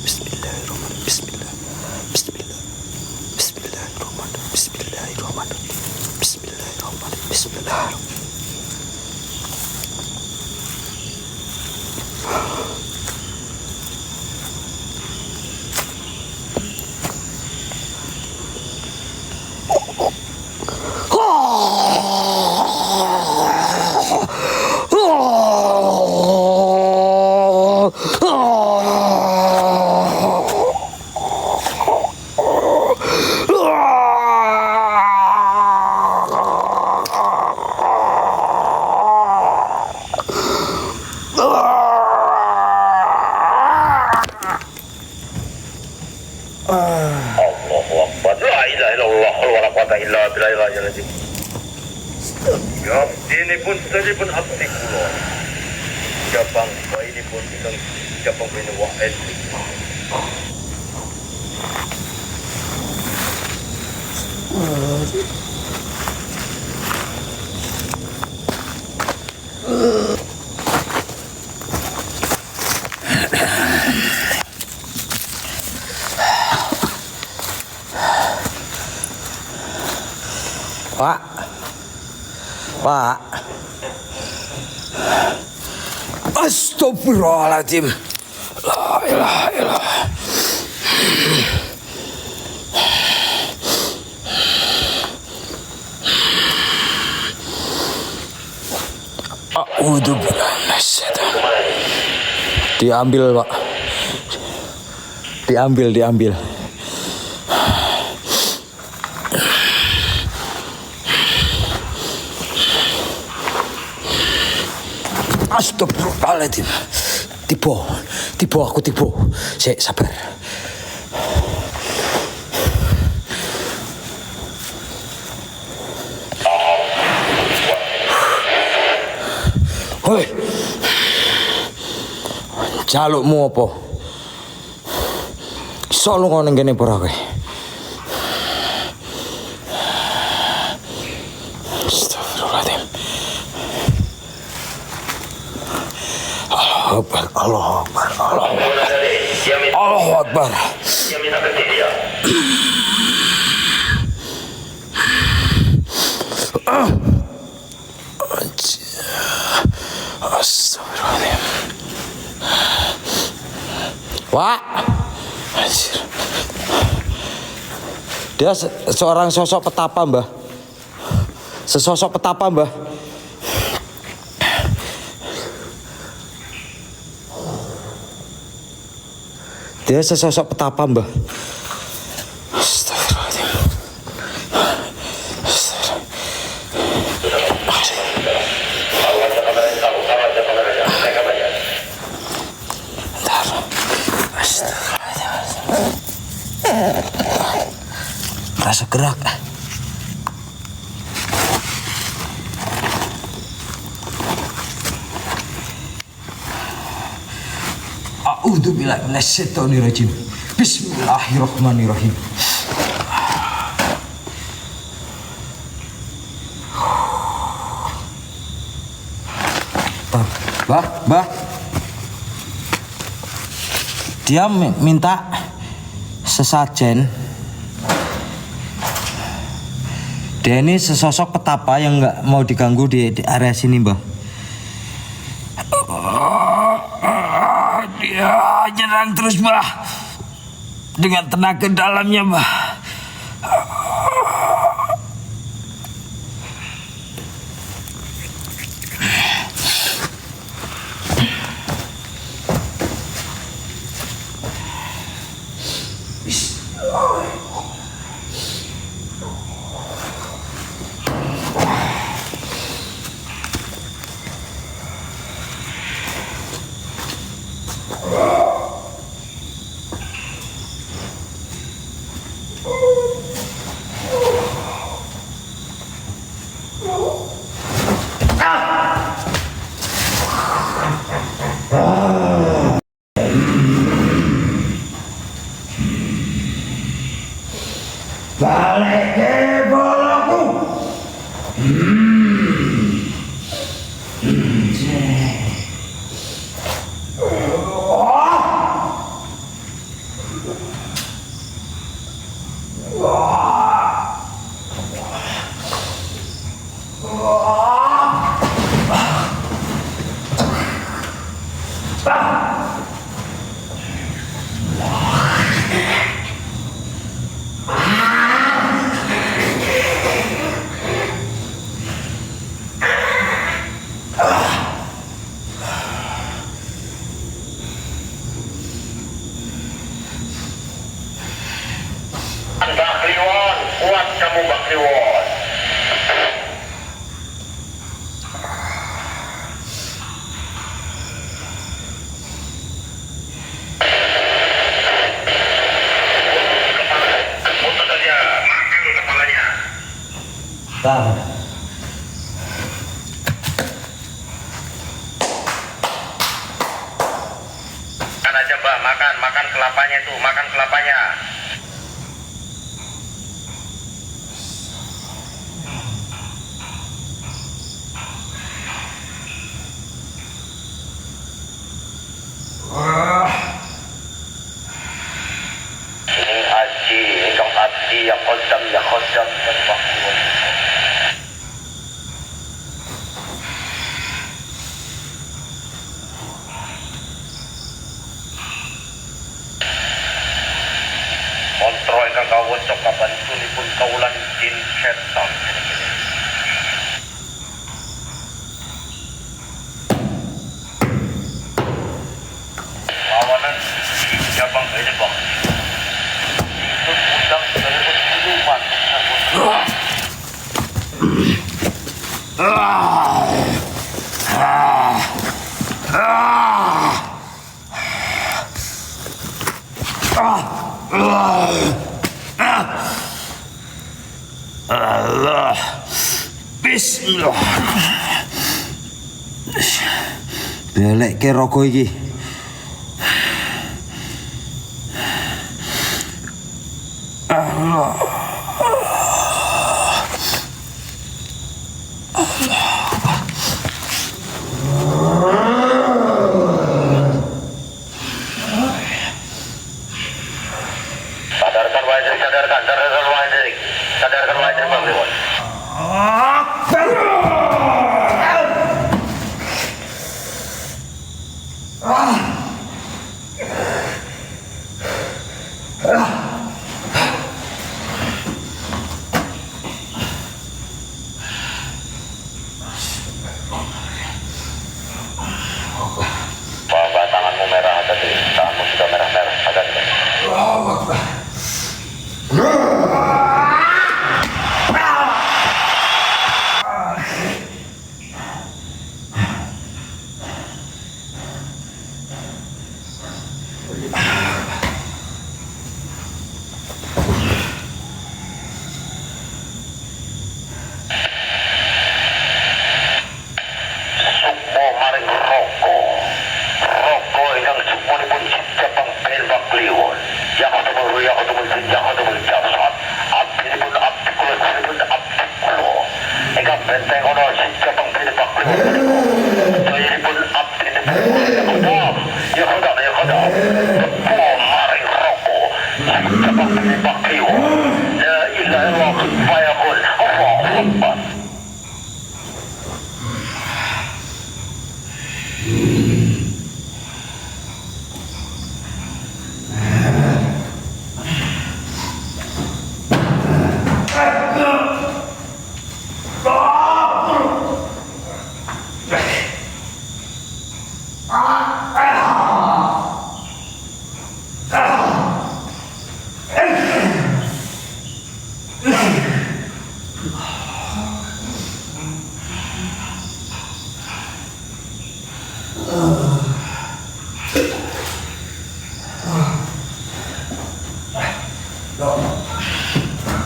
Bismillahirrahmanirrahim. Bismillahirrahmanirrahim. Bismillahirrahmanirrahim. Allahu Akbar. La ilaha illallah wa la quwata illa billahil azim. Ya, ini pun tadi pun abdi kula. Jabang ini pun ingkang jabang bene wae. Pak. Astagfirullahaladzim. La ilaha illallah. A'udzubillahi minasyaitonir rajim. Diambil, Pak. Diambil. Astagfirullahaladzim. Tipu aku. Saya sabar. Hoi. Jalukmu apa? Iso lunga ning kene ora kowe? Astagfirullahaladzim. Allahu Akbar. Astagfirullahaladzim. Wah, anjir. Dia seorang sosok petapa, Mbah. Sesosok petapa, Mbah. Dia sesosok petapa, Mbah. Astagfirullahaladzim. Rasa gerak. A'udzubillahi minasyaitonir rajim. Bismillahirrahmanirrahim. Bah. Dia minta sesajen. Dia ini sesosok petapa yang nggak mau diganggu di area sini, Mbah. Dia nyerang terus, Mbah. Dengan tenaga dalamnya, Mbah. Mbak Kliwon, kuat kamu Mbak Kliwon. Putus saja, makan kepalanya. Tahan. Makan aja Mbak, makan kelapanya itu, makan kelapanya. Ini Aji, ingkang Abdi ya kodam dan waktu. Kontrol ingkang kawocok kabantunipun kaulan jin setan. Lawanan Jabang ini bang. Itu udang dari siluman. Allah. Bismillah. Belek ke rokok iki. Allah. Sadarkan wajib, sadarkan wajib. Sadarkan wajib Bang Liwon. Bapak tanganmu merah tadi, tanganmu sudah merah-merah, sadar kan? Sukmo maring rokok. Rokok ingkang sukmonipun Jabang Belbak Kliwon. Yang ketemu jin, yang ketemu jasad. Abdinipun abdi kula, sinipun abdi kula. Ingkang benteng ono Jabang Belbak Kliwon. Jayinipun abdinipun ya khodam. Sukmo maring rokok. Jabang Belbak Kliwon. La ilaha illallah fayaqul. Allahu Akbar.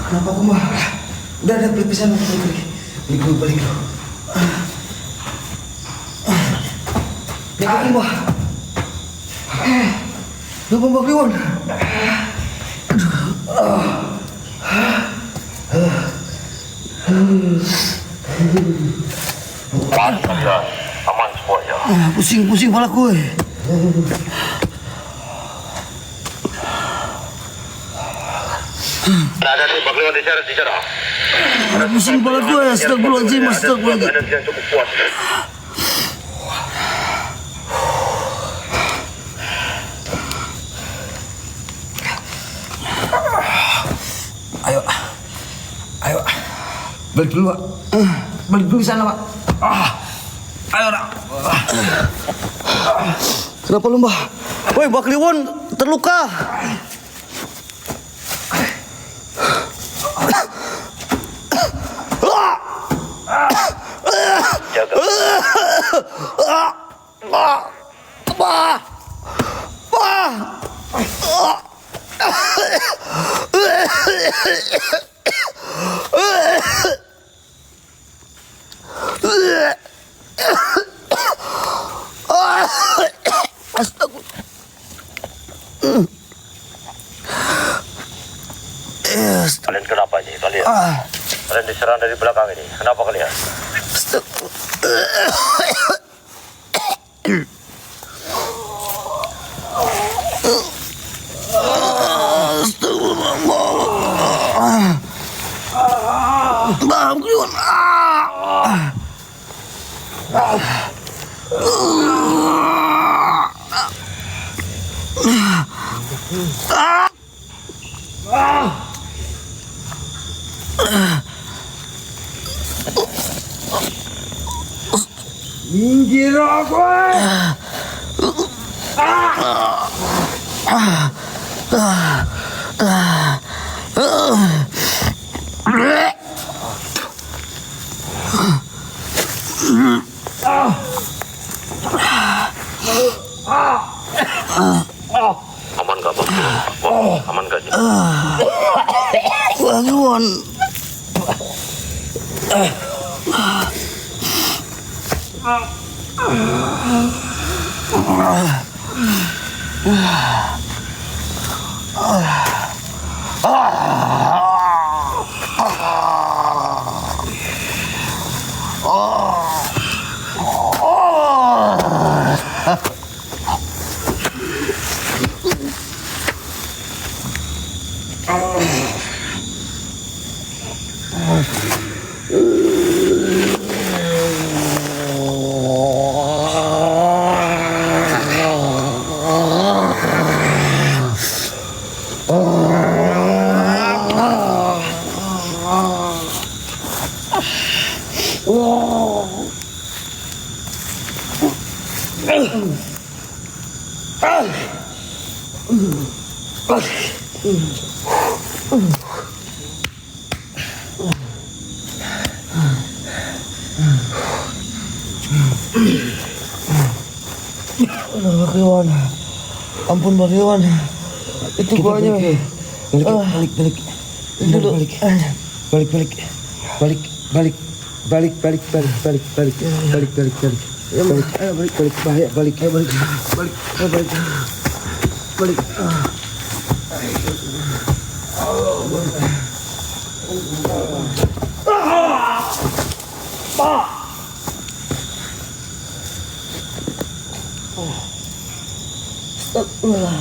Kenapa aku mah? Udah ada pelipisan balik dulu. Balik aku mah. Lu Bang Kliwon. Aman semuanya. Pusing kepala gue. Ada nih Bang Liwon bicara. Pusing kepala gue. Astagfirullahaladzim. Ada yang cukup kuat. Ayo. Balik dulu, Pak. Balik dulu ke sana, Pak. Ayo. Kenapa lu, Mbah? Woi, Mbah Kliwon terluka. Jaga. Kalian kenapa ini? Kalian diserang dari belakang ini. Kenapa kalian? Mbah Kliwon. Minggir aku. Aman gak Bang? Aman gak? Mbah Kliwon. Mbah Kliwon. Ampun Mbah Kliwon. Itu guanya. Balik. Astagfirullah.